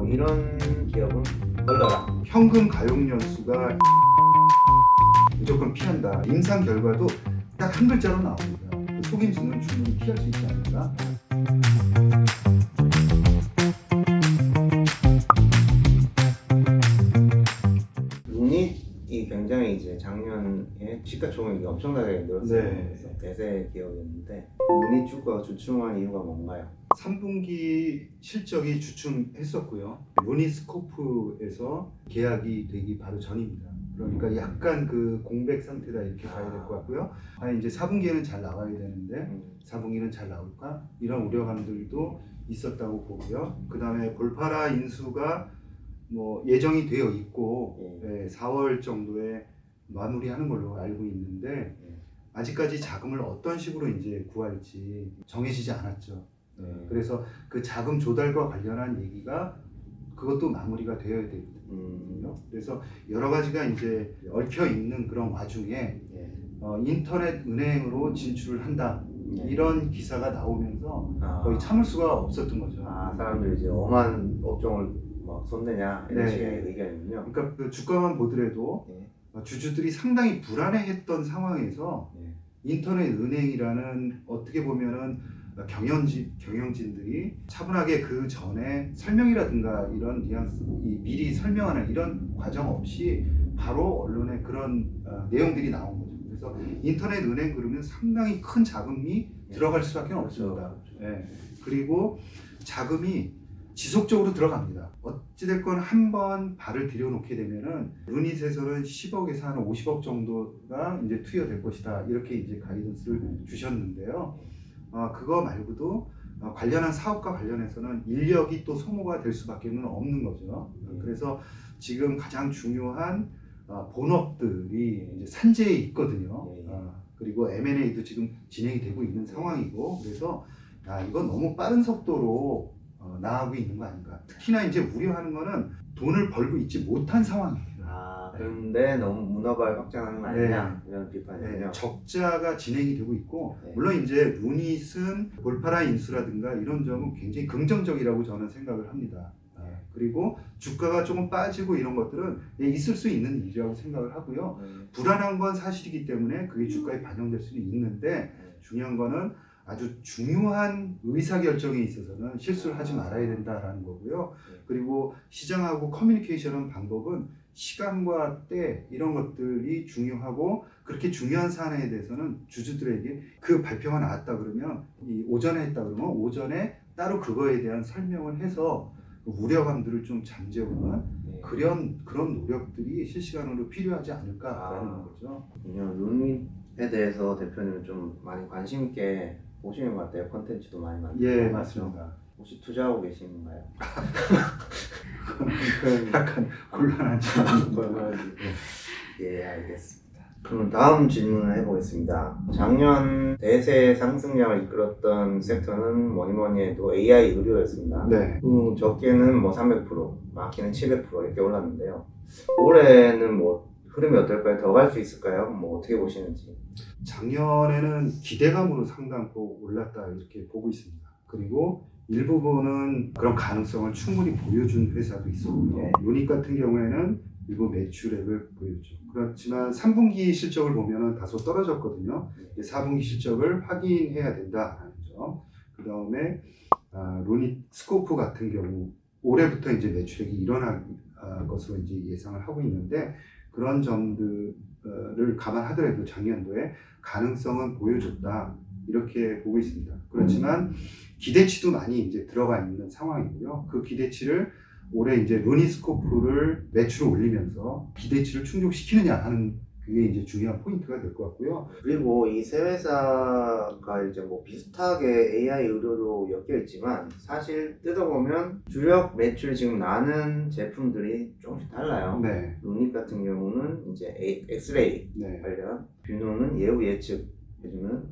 이런 기업은 걸러라. 현금 가용 연수가 무조건 피한다. 임상 결과도 딱 한 글자로 나옵니다. 그 속임수는 충분히 피할 수 있지 않을까? 루닛이 굉장히 이제 작년에 시가총액이 엄청나게 늘었어요. 네. 그래서 대세 기업이었는데 루닛 주가가 주춤한 이유가 뭔가요? 3분기 실적이 주춤했었고요. 루니스코프에서 계약이 되기 바로 전입니다. 그러니까 약간 그 공백 상태다 이렇게 봐야 될 것 같고요. 이제 4분기에는 잘 나와야 되는데 4분기는 잘 나올까? 이런 우려감들도 있었다고 보고요. 그 다음에 볼파라 인수가 뭐 예정이 되어 있고 4월 정도에 마무리하는 걸로 알고 있는데 아직까지 자금을 어떤 식으로 이제 구할지 정해지지 않았죠. 그래서 그 자금 조달과 관련한 얘기가 그것도 마무리가 되어야 되거든요. 그래서 여러 가지가 이제 얽혀 있는 그런 와중에 인터넷 은행으로 진출을 한다 이런 기사가 나오면서 거의 참을 수가 없었던 거죠. 사람들이 이제 엄한 업종을 막 손대냐 이런 네. 식의 의견이군요. 그러니까 그 주가만 보더라도 주주들이 상당히 불안해했던 상황에서 인터넷 은행이라는 어떻게 보면은 경영진들이 차분하게 그 전에 설명이라든가 이런 뉘앙스, 미리 설명하는 이런 과정 없이 바로 언론에 그런 내용들이 나온 거죠. 그래서 인터넷 은행 그러면 상당히 큰 자금이 들어갈 수밖에 없습니다. 그렇죠. 그리고 자금이 지속적으로 들어갑니다. 어찌됐건 한번 발을 들여놓게 되면은 루닛에서는 10억에서 한 50억 정도가 이제 투여될 것이다. 이렇게 이제 가이던스를 주셨는데요. 그거 말고도 관련한 사업과 관련해서는 인력이 또 소모가 될 수밖에 없는 거죠. 그래서 지금 가장 중요한 본업들이 이제 산재에 있거든요. 그리고 M&A도 지금 진행이 되고 있는 상황이고, 그래서 이건 너무 빠른 속도로 나아가고 있는 거 아닌가. 특히나 이제 우려하는 거는 돈을 벌고 있지 못한 상황입니다. 그런데 너무 문어발 확장하는 거 아니냐 이런 비판이군요. 적자가 진행이 되고 있고 물론 이제 루닛은 볼파라 인수라든가 이런 점은 굉장히 긍정적이라고 저는 생각을 합니다. 그리고 주가가 조금 빠지고 이런 것들은 있을 수 있는 일이라고 생각을 하고요. 불안한 건 사실이기 때문에 그게 주가에 반영될 수는 있는데 중요한 거는 아주 중요한 의사결정에 있어서는 실수를 하지 말아야 된다라는 거고요. 그리고 시장하고 커뮤니케이션은 방법은 시간과 때 이런 것들이 중요하고, 그렇게 중요한 사안에 대해서는 주주들에게 그 발표가 나왔다 그러면 오전에 했다 그러면 오전에 따로 그거에 대한 설명을 해서 우려감들을 좀 잠재우는 그런 노력들이 실시간으로 필요하지 않을까라는 거죠. 루닛에 대해서 대표님은 좀 많이 관심 있게 보시는 것 같아요. 콘텐츠도 많이 만들고. 예, 맞습니다. 혹시 투자하고 계신가요? 약간 곤란한 질문인 예, 알겠습니다. 그럼 다음 질문을 해보겠습니다. 작년 대세 상승량을 이끌었던 섹터는 뭐니 해도 AI 의료였습니다. 네. 적게는 뭐 300%, 많게는 700% 이렇게 올랐는데요. 올해는 뭐 흐름이 어떨까요? 더 갈 수 있을까요? 뭐 어떻게 보시는지. 작년에는 기대감으로 상당폭 올랐다 이렇게 보고 있습니다. 그리고 일부분은 그런 가능성을 충분히 보여준 회사도 있었고요. 루닛 같은 경우에는 일부 매출액을 보여줬죠. 그렇지만 3분기 실적을 보면 다소 떨어졌거든요. 4분기 실적을 확인해야 된다라는 점. 그 다음에 루닛 스코프 같은 경우 올해부터 이제 매출액이 일어날 것으로 이제 예상을 하고 있는데, 그런 점들을 감안하더라도 작년도에 가능성은 보여줬다 이렇게 보고 있습니다. 그렇지만 기대치도 많이 이제 들어가 있는 상황이고요. 그 기대치를 올해 이제 루닛스코프를 매출을 올리면서 기대치를 충족시키느냐 하는 그게 이제 중요한 포인트가 될 것 같고요. 그리고 이 세 회사가 이제 뭐 비슷하게 AI 의료로 엮여 있지만 사실 뜯어보면 주력 매출 지금 나는 제품들이 조금씩 달라요. 루닛 같은 경우는 이제 엑스레이 관련, 뷰노는 예후 예측 해주는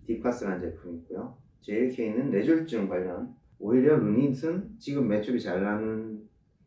딥카스라는 제품이 있고요. JLK는 뇌졸중 관련. 오히려 루닛은 지금 매출이 잘 나는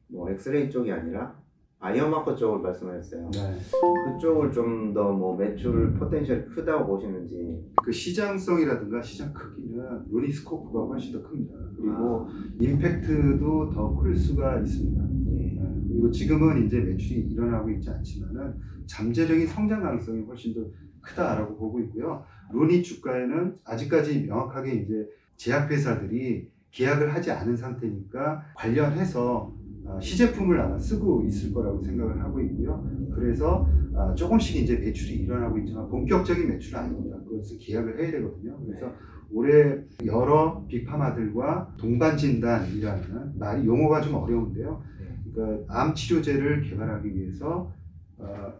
뭐 엑스레이 쪽이 아니라 바이오마커 쪽을 말씀하셨어요. 네. 그쪽을 좀 더 뭐 매출 포텐셜이 크다고 보시는지. 그 시장성이라든가 시장 크기는 루니스코프가 훨씬 더 큽니다. 그리고 임팩트도 더 클 수가 있습니다. 예. 그리고 지금은 이제 매출이 일어나고 있지 않지만은 잠재적인 성장 가능성이 훨씬 더 크다라고 보고 있고요. 루니 주가에는 아직까지 명확하게 이제 제약회사들이 계약을 하지 않은 상태니까 관련해서 시제품을 아마 쓰고 있을 거라고 생각을 하고 있고요. 그래서 조금씩 이제 매출이 일어나고 있지만 본격적인 매출은 아닙니다. 그것을 계약을 해야 되거든요. 그래서 올해 여러 빅파마들과 동반진단이라는 말이 용어가 좀 어려운데요. 그러니까 암 치료제를 개발하기 위해서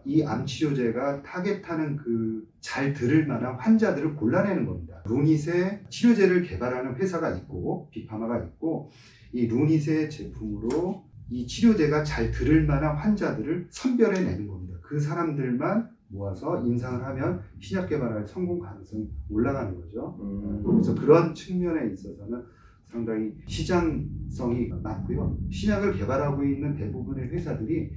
이 암 치료제가 타겟하는 그 잘 들을 만한 환자들을 골라내는 겁니다. 루닛의 치료제를 개발하는 회사가 있고 빅파마가 있고 이 루닛의 제품으로 이 치료제가 잘 들을 만한 환자들을 선별해내는 겁니다. 그 사람들만 모아서 임상을 하면 신약 개발할 성공 가능성이 올라가는 거죠. 그래서 그런 측면에 있어서는 상당히 시장성이 많고요. 신약을 개발하고 있는 대부분의 회사들이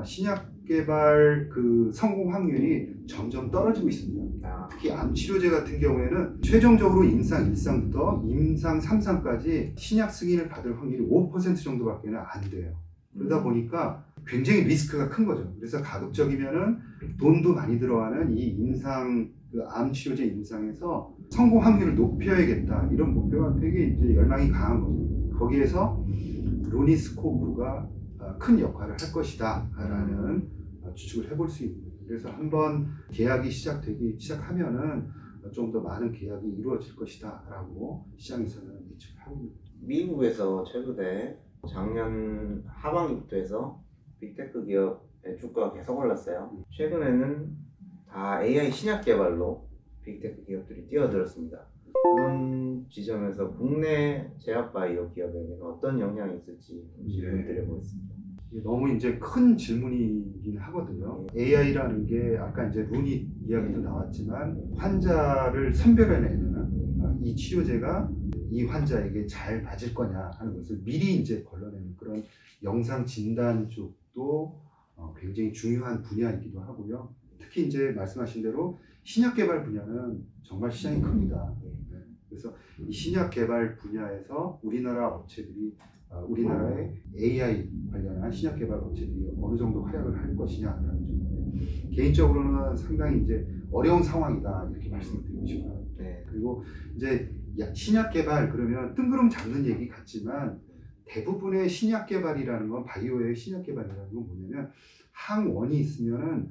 신약 개발 그 성공 확률이 점점 떨어지고 있습니다. 특히 암 치료제 같은 경우에는 최종적으로 임상 1상부터 임상 3상까지 신약 승인을 받을 확률이 5% 정도밖에 안 돼요. 그러다 보니까 굉장히 리스크가 큰 거죠. 그래서 가급적이면은 돈도 많이 들어가는 이 임상 그 암 치료제 임상에서 성공 확률을 높여야겠다 이런 목표가 되게 이제 열망이 강한 거죠. 거기에서 루니스코프가 큰 역할을 할 것이다라는 추측을 해볼 수 있는 거죠. 그래서 한번 계약이 시작하면은 좀 더 많은 계약이 이루어질 것이다라고 시장에서는 예측을 하고 있습니다. 미국에서 최근에 작년 하반기부터 해서 빅테크 기업의 주가가 계속 올랐어요. 최근에는 다 AI 신약 개발로 빅테크 기업들이 뛰어들었습니다. 그런 지점에서 국내 제약바이오 기업에게는 어떤 영향이 있을지 질문 드려보겠습니다. 너무 이제 큰 질문이긴 하거든요. AI라는 게 아까 이제 루닛 이야기도 나왔지만 환자를 선별해내는 이 치료제가 이 환자에게 잘 맞을 거냐 하는 것을 미리 이제 걸러내는 그런 영상 진단 쪽도 굉장히 중요한 분야이기도 하고요. 특히 이제 말씀하신 대로 신약 개발 분야는 정말 시장이 큽니다. 그래서 이 신약 개발 분야에서 우리나라의 AI 관련한 신약 개발 업체들이 어느 정도 활약을 할 것이냐라는 점인데 개인적으로는 상당히 이제 어려운 상황이다 이렇게 말씀을 드리고 싶어요. 그리고 이제 신약 개발 그러면 뜬구름 잡는 얘기 같지만 대부분의 신약 개발이라는 건 바이오의 신약 개발이라는 건 뭐냐면 항원이 있으면은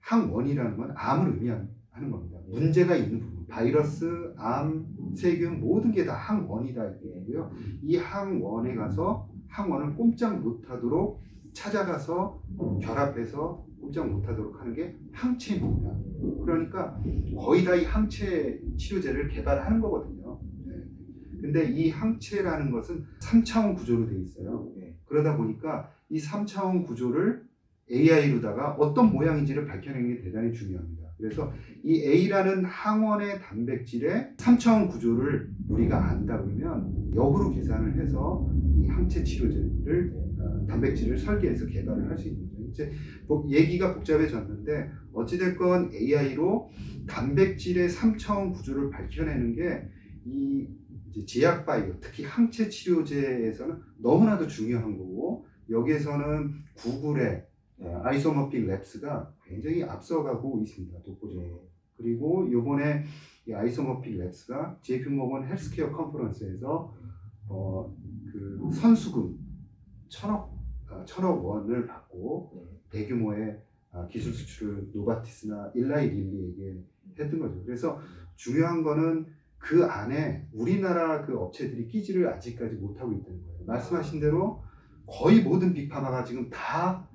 항원이라는 건 암을 의미하는 겁니다. 문제가 있는 부분, 바이러스, 암, 세균 모든 게 다 항원이다 이거고요. 이 항원에 가서 항원을 꼼짝 못하도록 찾아가서 결합해서 꼼짝 못하도록 하는 게 항체입니다. 그러니까 거의 다 이 항체 치료제를 개발하는 거거든요. 근데 이 항체라는 것은 3차원 구조로 되어 있어요. 그러다 보니까 이 3차원 구조를 AI로다가 어떤 모양인지를 밝혀내는 게 대단히 중요합니다. 그래서 이 A라는 항원의 단백질의 3차원 구조를 우리가 안다 그러면 역으로 계산을 해서 이 항체 치료제를 단백질을 설계해서 개발을 할 수 있는 거죠. 이제 얘기가 복잡해졌는데 어찌됐건 AI로 단백질의 3차원 구조를 밝혀내는 게 이 제약 바이오, 특히 항체 치료제에서는 너무나도 중요한 거고 여기에서는 구글의 아이소모픽 랩스가 굉장히 앞서가고 있습니다. 독보적으로. 그리고 이번에 이 아이소모픽 랩스가 JP모건 헬스케어 컨퍼런스에서 그 선수금 1,000억 원을 받고 대규모의 기술 수출을 노바티스나 일라이 릴리에게 했던 거죠. 그래서 중요한 거는 그 안에 우리나라 그 업체들이 끼지를 아직까지 못하고 있다는 거예요. 말씀하신 대로 거의 모든 빅파마가 지금 다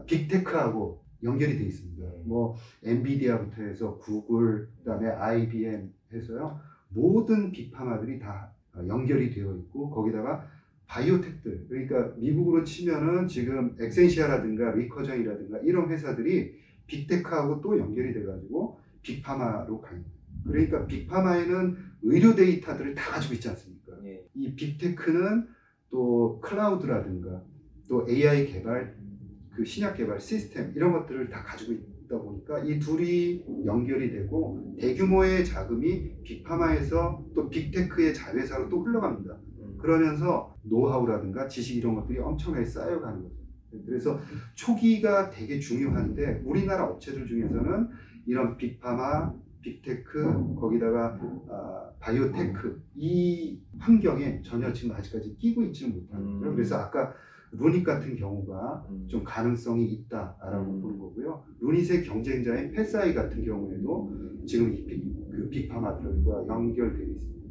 빅테크하고 연결이 되어 있습니다. 뭐 엔비디아부터 해서 구글, 그다음에 IBM 해서요. 모든 빅파마들이 다 연결이 되어 있고 거기다가 바이오텍들, 그러니까 미국으로 치면은 지금 엑센시아라든가 리커전이라든가 이런 회사들이 빅테크하고 또 연결이 돼가지고 빅파마로 가 있는. 그러니까 빅파마에는 의료 데이터들을 다 가지고 있지 않습니까? 이 빅테크는 또 클라우드라든가 또 AI 개발 그 신약 개발 시스템 이런 것들을 다 가지고 있다 보니까 이 둘이 연결이 되고 대규모의 자금이 빅파마에서 또 빅테크의 자회사로 또 흘러갑니다. 그러면서 노하우라든가 지식 이런 것들이 엄청나게 쌓여가는 거죠. 그래서 초기가 되게 중요한데 우리나라 업체들 중에서는 이런 빅파마, 빅테크, 거기다가 바이오테크 이 환경에 전혀 지금 아직까지 끼고 있지는 못하는 거죠. 그래서 아까 루닛 같은 경우가 좀 가능성이 있다라고 보는 거고요. 루닛의 경쟁자인 패사이 같은 경우에도 지금 그 빅파마들과 연결되어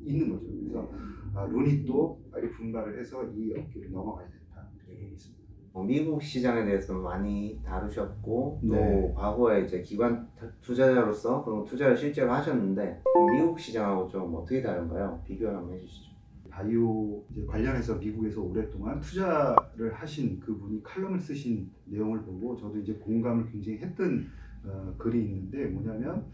있는 거죠. 그래서 루닛도 빨리 분발을 해서 이 업계를 넘어가야 된다 이렇게 얘기했습니다. 미국 시장에 대해서 많이 다루셨고 또 네. 과거에 이제 기관 투자자로서 그런 투자를 실제로 하셨는데 미국 시장하고 좀 어떻게 다른가요? 비교를 한번 해주시죠. 바이오 이제 관련해서 미국에서 오랫동안 투자를 하신 그분이 칼럼을 쓰신 내용을 보고 저도 이제 공감을 굉장히 했던 글이 있는데 뭐냐면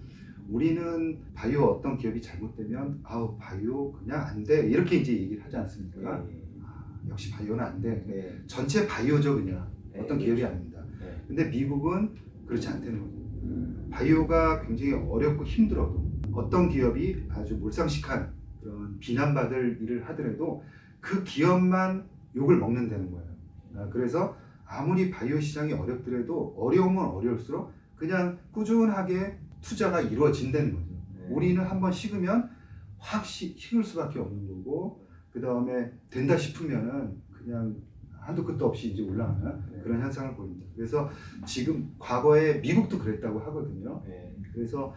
우리는 바이오 어떤 기업이 잘못되면 아우 바이오 그냥 안 돼 이렇게 이제 얘기를 하지 않습니까? 역시 바이오는 안 돼. 네. 전체 바이오죠 그냥 어떤 네, 기업이 그렇죠. 아닙니다. 네. 근데 미국은 그렇지 않다는 거죠. 바이오가 굉장히 어렵고 힘들어도 어떤 기업이 아주 몰상식한 그런 비난받을 일을 하더라도 그 기업만 욕을 먹는다는 거예요. 그래서 아무리 바이오 시장이 어렵더라도 어려우면 어려울수록 그냥 꾸준하게 투자가 이루어진다는 거죠. 우리는 한번 식으면 확 식을 수밖에 없는 거고 그 다음에 된다 싶으면은 그냥 한도 끝도 없이 이제 올라가는 그런 현상을 보입니다. 그래서 지금 과거에 미국도 그랬다고 하거든요. 그래서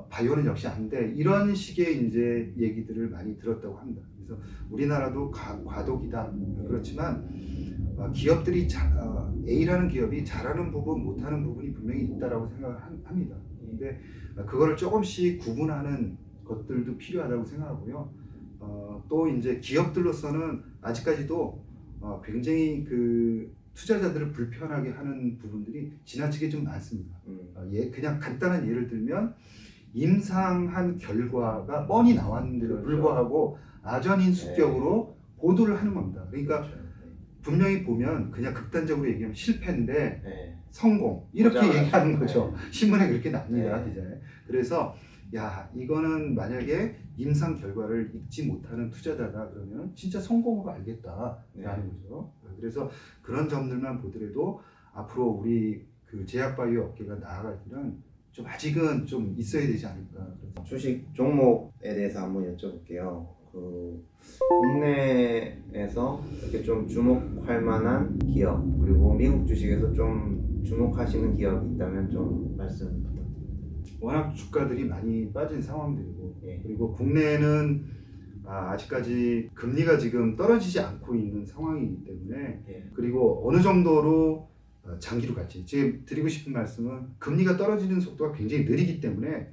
바이오는 역시 안 돼. 이런 식의 이제 얘기들을 많이 들었다고 합니다. 그래서 우리나라도 과도기다. 그렇지만 기업들이 A라는 기업이 잘하는 부분, 못하는 부분이 분명히 있다라고 생각을 합니다. 근데 그거를 조금씩 구분하는 것들도 필요하다고 생각하고요. 또 이제 기업들로서는 아직까지도 굉장히 그 투자자들을 불편하게 하는 부분들이 지나치게 좀 많습니다. 그냥 간단한 예를 들면 임상한 결과가 뻔히 나왔는데도 불구하고 아전인수격으로 보도를 하는 겁니다. 그러니까 분명히 보면 그냥 극단적으로 얘기하면 실패인데 성공 이렇게 얘기하는 거죠. 신문에 그렇게 납니다. 기자에. 그래서 야 이거는 만약에 임상 결과를 읽지 못하는 투자자다 그러면 진짜 성공으로 알겠다라는 거죠. 그래서 그런 점들만 보더라도 앞으로 우리 그 제약바이오 업계가 나아갈 길은 좀 아직은 좀 있어야 되지 않을까. 주식 종목에 대해서 한번 여쭤볼게요. 그 국내에서 이렇게 좀 주목할 만한 기업 그리고 미국 주식에서 좀 주목하시는 기업이 있다면 좀 말씀 부탁드립니다. 워낙 주가들이 많이 빠진 상황들이고 그리고 국내는 아직까지 금리가 지금 떨어지지 않고 있는 상황이기 때문에 그리고 어느 정도로 장기로 갔지. 지금 드리고 싶은 말씀은 금리가 떨어지는 속도가 굉장히 느리기 때문에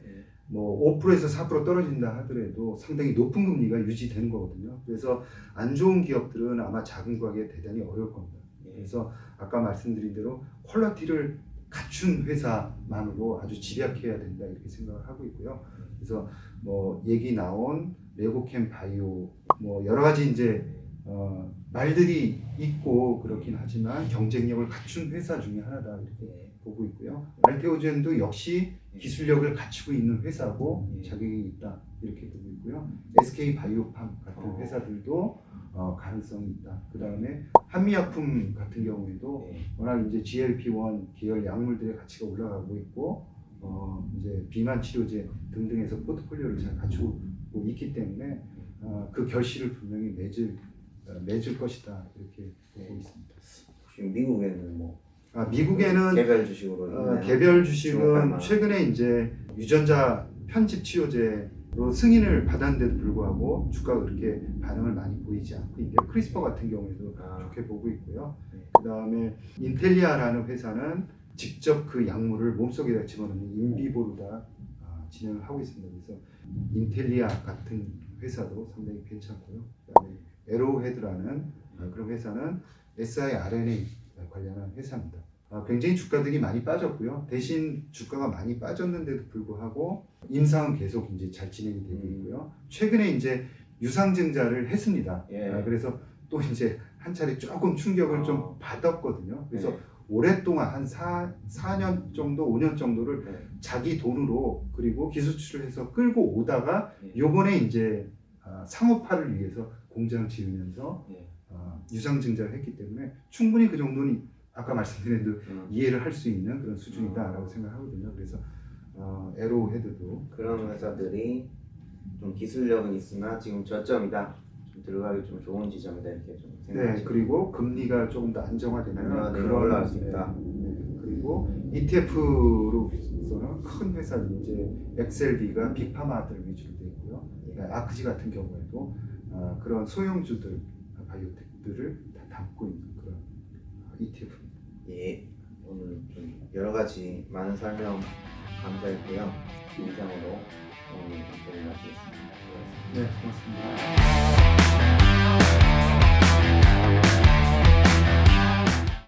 뭐 5%에서 4% 떨어진다 하더라도 상당히 높은 금리가 유지되는 거거든요. 그래서 안 좋은 기업들은 아마 자금구하기 대단히 어려울 겁니다. 그래서 아까 말씀드린 대로 퀄리티를 갖춘 회사만으로 아주 집약해야 된다 이렇게 생각을 하고 있고요. 그래서 뭐 얘기 나온 레고캠 바이오 뭐 여러 가지 이제 말들이 있고 그렇긴 하지만 경쟁력을 갖춘 회사 중에 하나다 이렇게 보고 있고요. 알테오젠도 역시 기술력을 갖추고 있는 회사고 자격이 있다 이렇게 보고 있고요. SK 바이오팜 같은 회사들도 가능성이 있다. 그 다음에 한미약품 같은 경우에도 워낙 이제 GLP-1 계열 약물들의 가치가 올라가고 있고 이제 비만 치료제 등등에서 포트폴리오를 잘 갖추고 있기 때문에 그 결실을 분명히 맺을 것이다 이렇게 보고 있습니다. 혹시 미국에는 뭐 미국에는 개별 주식으로 개별 주식은 최근에 이제 유전자 편집 치료제로 승인을 받았는데도 불구하고 주가가 그렇게 반응을 많이 보이지 않고 있고요. 크리스퍼 같은 경우에도 좋게 보고 있고요. 그 다음에 인텔리아라는 회사는 직접 그 약물을 몸속에다 집어넣는 인비보로 다 진행을 하고 있습니다. 그래서 인텔리아 같은 회사도 상당히 괜찮고요. 그다음에 에로헤드라는 그런 회사는 siRNA 관련한 회사입니다. 굉장히 주가들이 많이 빠졌고요. 대신 주가가 많이 빠졌는데도 불구하고 임상은 계속 이제 잘 진행이 되고 있고요. 최근에 이제 유상증자를 했습니다. 그래서 또 이제 한 차례 조금 충격을 좀 받았거든요. 그래서 오랫동안 한 4년 정도, 5년 정도를 네. 자기 돈으로 그리고 기술출을 해서 끌고 오다가 네. 요번에 이제 상업화를 위해서 공장 지으면서 네. 유상증자를 했기 때문에 충분히 그 정도는 아까 말씀드린 대로 이해를 할 수 있는 그런 수준이다라고 생각하거든요. 그래서 에로헤드도 그런 회사들이 좀 기술력은 있으나 지금 저점이다. 좀 들어가기 좀 좋은 지점이다 이렇게 좀 네, 생각하시고. 그리고 금리가 조금 더 안정화되면 그런 올라갈 수 있다. 그리고 ETF로서는 큰 회사들 이제 엑셀비가 빅파마들 위주로 되어 있고요. 예. 아크지 같은 경우에도 그런 소형주들 바이오텍들을 다 담고 있는 그런 ETF입니다. 예, 오늘 좀 여러 가지 많은 설명 감사했고요. 이상으로 오늘 인터뷰를 마치겠습니다. 네, 고맙습니다.